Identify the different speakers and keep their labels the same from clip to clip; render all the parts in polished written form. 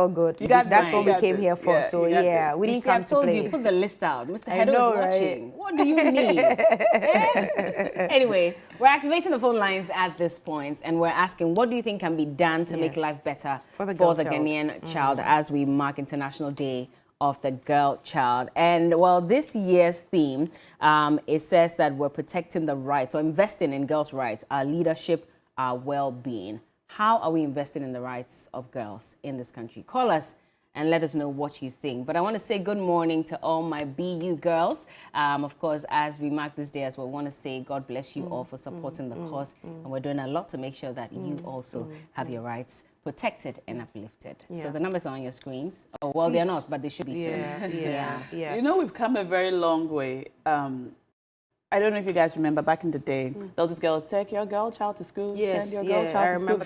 Speaker 1: all good.
Speaker 2: That's
Speaker 1: what we came here for. So yeah, we didn't come to play.
Speaker 2: I told you, put the list out. Mr. Hedo is watching. Right? What do you need? Anyway, we're activating the phone lines at this point, and we're asking, what do you think can be done to make life better for the Ghanaian child as we mark International Day of the Girl Child? And well, this year's theme, it says that we're protecting the rights or investing in girls' rights, our leadership, our well-being. How are we investing in the rights of girls in this country? Call us and let us know what you think. But I want to say good morning to all my BU girls. Of course, as we mark this day as well, I want to say God bless you all for supporting the cause. And we're doing a lot to make sure that you also have your rights protected and uplifted. So the numbers are on your screens. Oh, well, they're not, but they should be soon.
Speaker 3: Yeah. You know, we've come a very long way. I don't know if you guys remember back in the day, there was this girl, take your girl child to school, send your girl child to school.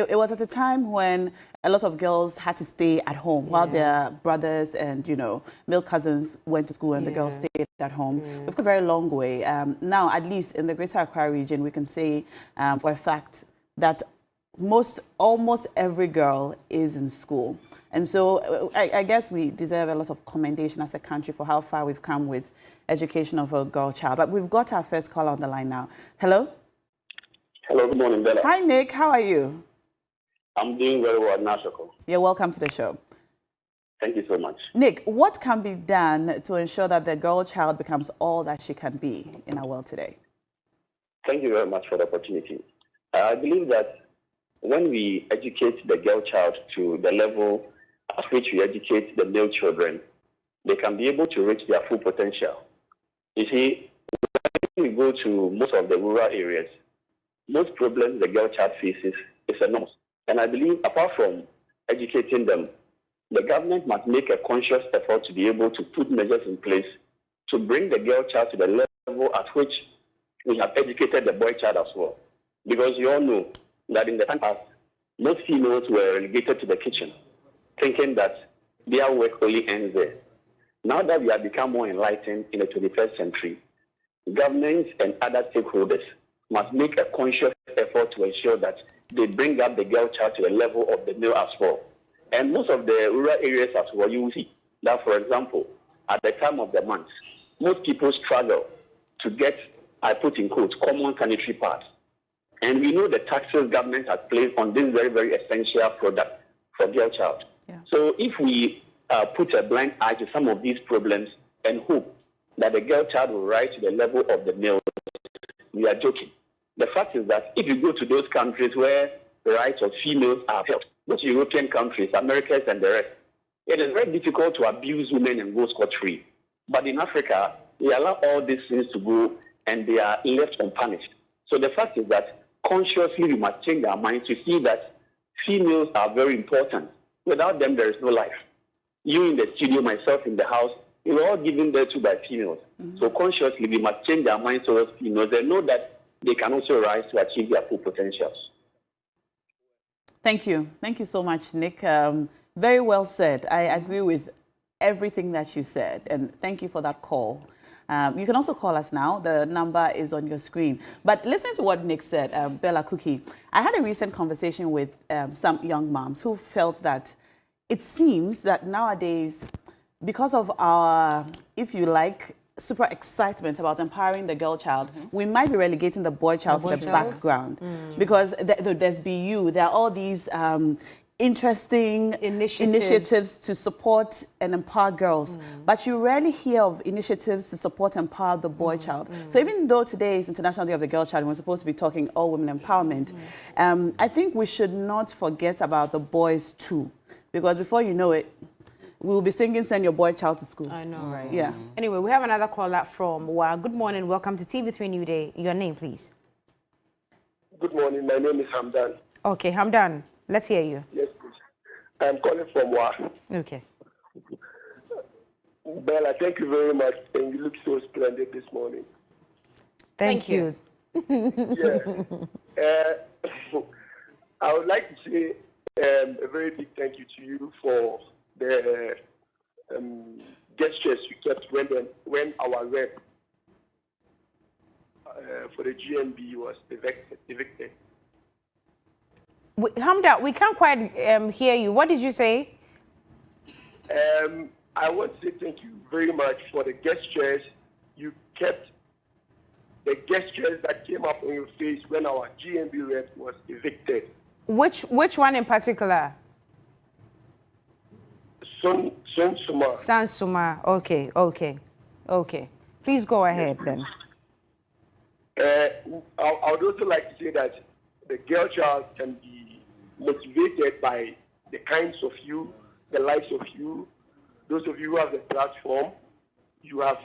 Speaker 3: It was at a time when a lot of girls had to stay at home while their brothers and, you know, male cousins went to school and the girls stayed at home. We've come a very long way. Now, at least in the Greater Accra region, we can say for a fact that almost every girl is in school. And so I guess we deserve a lot of commendation as a country for how far we've come with education of a girl child. But we've got our first caller on the line now. Hello?
Speaker 4: Hello, good morning, Bella.
Speaker 3: Hi, Nick. How are you?
Speaker 4: I'm doing very well, Nashako.
Speaker 3: You're welcome to the show.
Speaker 4: Thank you so much.
Speaker 3: Nick, what can be done to ensure that the girl child becomes all that she can be in our world today?
Speaker 4: Thank you very much for the opportunity. I believe that when we educate the girl child to the level at which we educate the male children, they can be able to reach their full potential. You see, when we go to most of the rural areas, most problems the girl child faces is enormous. And I believe apart from educating them, the government must make a conscious effort to be able to put measures in place to bring the girl child to the level at which we have educated the boy child as well. Because you all know that in the past, most females were relegated to the kitchen, thinking that their work only ends there. Now that we have become more enlightened in the 21st century, governments and other stakeholders must make a conscious effort to ensure that they bring up the girl child to the level of the male as well. And most of the rural areas as well, you will see that, for example, at the time of the month, most people struggle to get, I put in quotes, common sanitary pads. And we know the taxes government has placed on this very, very essential product for girl child. So if we put a blind eye to some of these problems and hope that the girl child will rise to the level of the male, we are joking. The fact is that if you go to those countries where the rights of females are held, those European countries, Americas and the rest, it is very difficult to abuse women and go scot-free. But in Africa, we allow all these things to go and they are left unpunished. So the fact is that consciously we must change our minds to see that females are very important. Without them, there is no life. You in the studio, myself in the house, we were all given birth to by females. So consciously, we must change our minds towards females and know that they can also rise to achieve their full potentials.
Speaker 3: Thank you. Thank you so much, Nick. Very well said. I agree with everything that you said, and thank you for that call. You can also call us now. The number is on your screen. But listen to what Nick said, Bella Cookie. I had a recent conversation with some young moms who felt that it seems that nowadays, because of our, if you like, super excitement about empowering the girl child, we might be relegating the boy child to the background. Because there's BU, there are all these interesting initiatives to support and empower girls. But you rarely hear of initiatives to support and empower the boy child. So even though today is International Day of the Girl Child, we're supposed to be talking all women empowerment, I think we should not forget about the boys too. Because before you know it, we will be singing Send Your Boy Child to School.
Speaker 1: I know, right?
Speaker 3: Yeah.
Speaker 1: Anyway, we have another caller from Whan. Good morning. Welcome to TV3Newday. Your name, please.
Speaker 5: Good morning. My name is Hamdan.
Speaker 1: Okay, Hamdan. Let's hear you.
Speaker 5: Yes, please. I'm calling from Whan.
Speaker 1: Okay.
Speaker 5: Bella, thank you very much. And you look so splendid this morning.
Speaker 1: Thank you.
Speaker 5: I would like to say a very big thank you to you for the gestures you kept when our rep for the GNB was evicted.
Speaker 1: Hamda, we can't quite hear you. What did you say?
Speaker 5: I want to say thank you very much for the gestures. You kept the gestures that came up on your face when our GMB rep was evicted.
Speaker 1: Which one in particular?
Speaker 5: Sun Suma.
Speaker 1: San Suma. Okay. Please go ahead then.
Speaker 5: I would also like to say that the girl child can be motivated by the kinds of you, the likes of you, those of you who have the platform. You have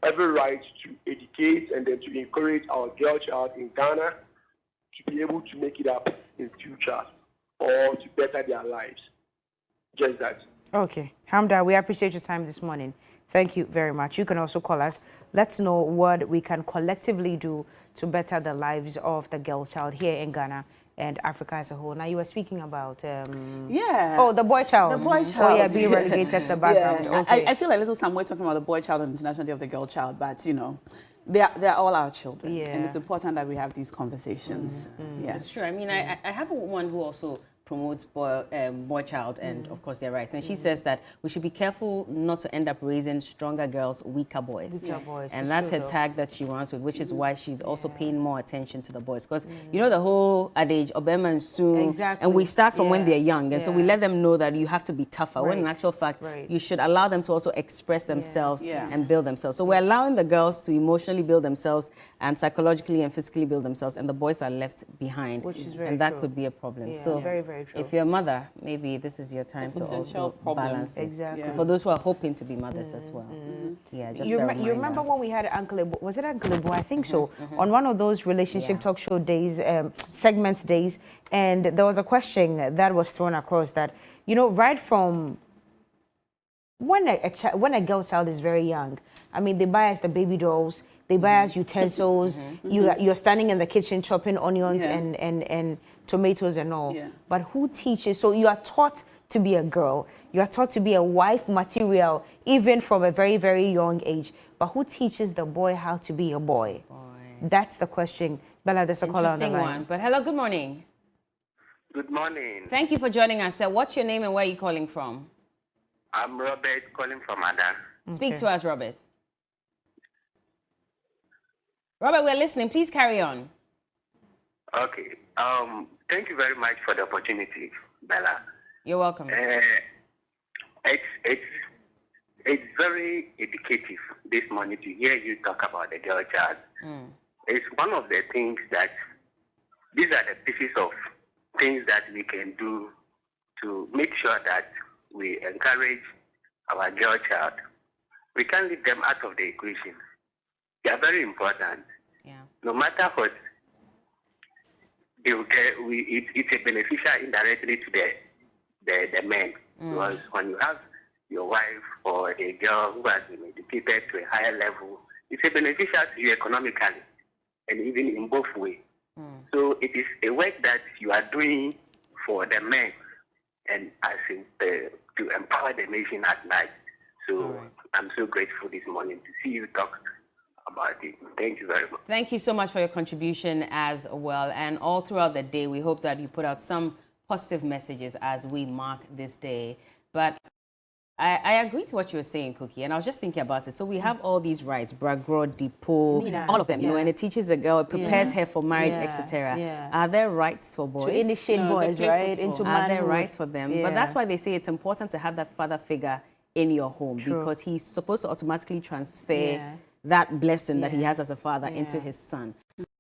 Speaker 5: every right to educate and then to encourage our girl child in Ghana to be able to make it up in future or to better their lives. Just that.
Speaker 1: Okay. Hamda, we appreciate your time this morning. Thank you very much. You can also call us. Let's know what we can collectively do to better the lives of the girl child here in Ghana and Africa as a whole. Now, you were speaking about... Oh, the boy child.
Speaker 3: The boy child.
Speaker 1: Oh, yeah, being relegated to background.
Speaker 3: Yeah.
Speaker 1: Okay.
Speaker 3: I feel like little Samuel talking about the boy child on International Day of the Girl Child, but, you know, they're all our children.
Speaker 1: Yeah.
Speaker 3: And it's important that we have these conversations. Yes.
Speaker 2: It's true. I mean, I have a woman who also promotes boy child and of course their rights, and she says that we should be careful not to end up raising stronger girls, weaker boys. And that's a tag that she runs with, which is why she's also paying more attention to the boys, because you know the whole adage obema and soon, and we start from when they're young, and so we let them know that you have to be tougher, when in actual fact you should allow them to also express themselves and build themselves. So we're allowing the girls to emotionally build themselves and psychologically and physically build themselves, and the boys are left behind,
Speaker 1: which is very
Speaker 2: and that
Speaker 1: true.
Speaker 2: could be a problem.
Speaker 1: Yeah,
Speaker 2: So
Speaker 1: very, very true.
Speaker 2: if you're a mother, maybe this is your time to also balance it.
Speaker 1: Exactly.
Speaker 2: For those who are hoping to be mothers as well. Yeah, just
Speaker 1: you remember when we had Uncle Ibu, was it Uncle Ibu? I think so, on one of those relationship talk show days, segment days, and there was a question that was thrown across that, you know, right from when a girl child is very young, I mean, they buy us the baby dolls, they buy us utensils, you're standing in the kitchen chopping onions and tomatoes and all. But who teaches? So you are taught to be a girl. You are taught to be a wife material, even from a very, very young age. But who teaches the boy how to be a boy? That's the question. Bella, there's a caller on the line.
Speaker 2: Interesting one. But hello, good morning.
Speaker 6: Good morning.
Speaker 2: Thank you for joining us. What's your name and where are you calling from?
Speaker 6: I'm Robert, calling from Ada.
Speaker 2: Speak to us, Robert. Robert, we're listening. Please carry on.
Speaker 6: Okay. Thank you very much for the opportunity, Bella.
Speaker 2: You're welcome.
Speaker 6: It's very educative this morning to hear you talk about the girl child. It's one of the things that these are the pieces of things that we can do to make sure that we encourage our girl child. We can't leave them out of the equation. They are very important. No matter what, it's a beneficial indirectly to the men. Because when you have your wife or a girl who has been educated to a higher level, it's a beneficial to you economically and even in both ways. So it is a work that you are doing for the men and as to empower the nation at large. So I'm so grateful this morning to see you talk about it. Thank you very much.
Speaker 2: Thank you so much for your contribution as well. And all throughout the day, we hope that you put out some positive messages as we mark this day. But I agree to what you were saying, Cookie, and I was just thinking about it. So we have all these rights, Bragro, Depot, all of them, you know, and it teaches a girl, it prepares her for marriage, etc. Are there rights for boys?
Speaker 1: To initiate boys, right? Into manhood.
Speaker 2: Are there rights for them? But that's why they say it's important to have that father figure in your home, because he's supposed to automatically transfer that blessing that he has as a father into his son.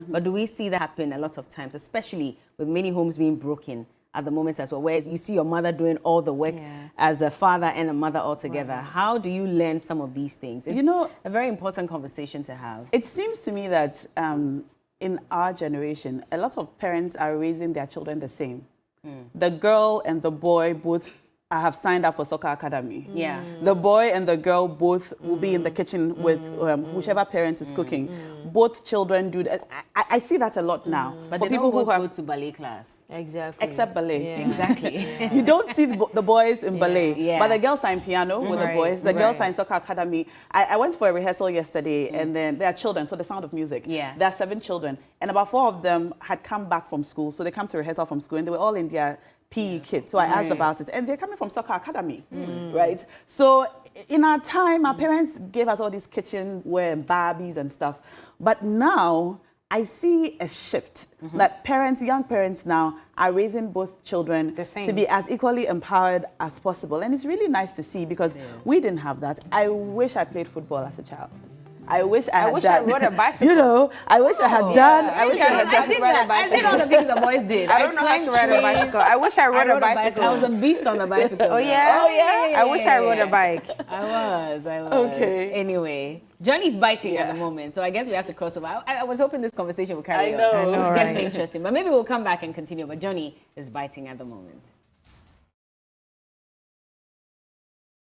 Speaker 2: But do we see that happen a lot of times, especially with many homes being broken at the moment as well, whereas you see your mother doing all the work as a father and a mother all together? How do you learn some of these things? It's a very important conversation to have.
Speaker 3: It seems to me that in our generation, a lot of parents are raising their children the same. The girl and the boy both have signed up for soccer academy. The boy and the girl both will be in the kitchen with whichever parent is cooking. Both children do that. I see that a lot now.
Speaker 2: But
Speaker 3: for
Speaker 2: they
Speaker 3: people
Speaker 2: don't
Speaker 3: who
Speaker 2: go to ballet class.
Speaker 1: Exactly.
Speaker 3: Except ballet.
Speaker 2: Exactly.
Speaker 3: You don't see the boys in ballet, but the girls are in piano with the boys. The girls are in soccer academy. I went for a rehearsal yesterday, and then there are children, so the sound of music. There are 7 children, and about 4 of them had come back from school, so they come to rehearsal from school, and they were all in their PE kit. So I asked about it, and they're coming from Soccer Academy, right? So in our time, our parents gave us all these kitchenware and Barbies and stuff. But now I see a shift that young parents now are raising both children to be as equally empowered as possible. And it's really nice to see because we didn't have that. I wish I played football as a child. I wish I rode a bicycle. You know, I wish I had done. I wish I had done.
Speaker 2: I did all the things the boys did.
Speaker 1: I don't know how to ride a bicycle. I wish I rode a bicycle.
Speaker 2: I was a beast on the bicycle.
Speaker 1: Oh yeah. I wish I rode a bike.
Speaker 2: I was.
Speaker 3: Okay.
Speaker 2: Anyway, Johnny's biting at the moment, so I guess we have to cross over. I was hoping this conversation would carry on.
Speaker 3: I know,
Speaker 2: It's getting interesting, but maybe we'll come back and continue. But Johnny is biting at the moment.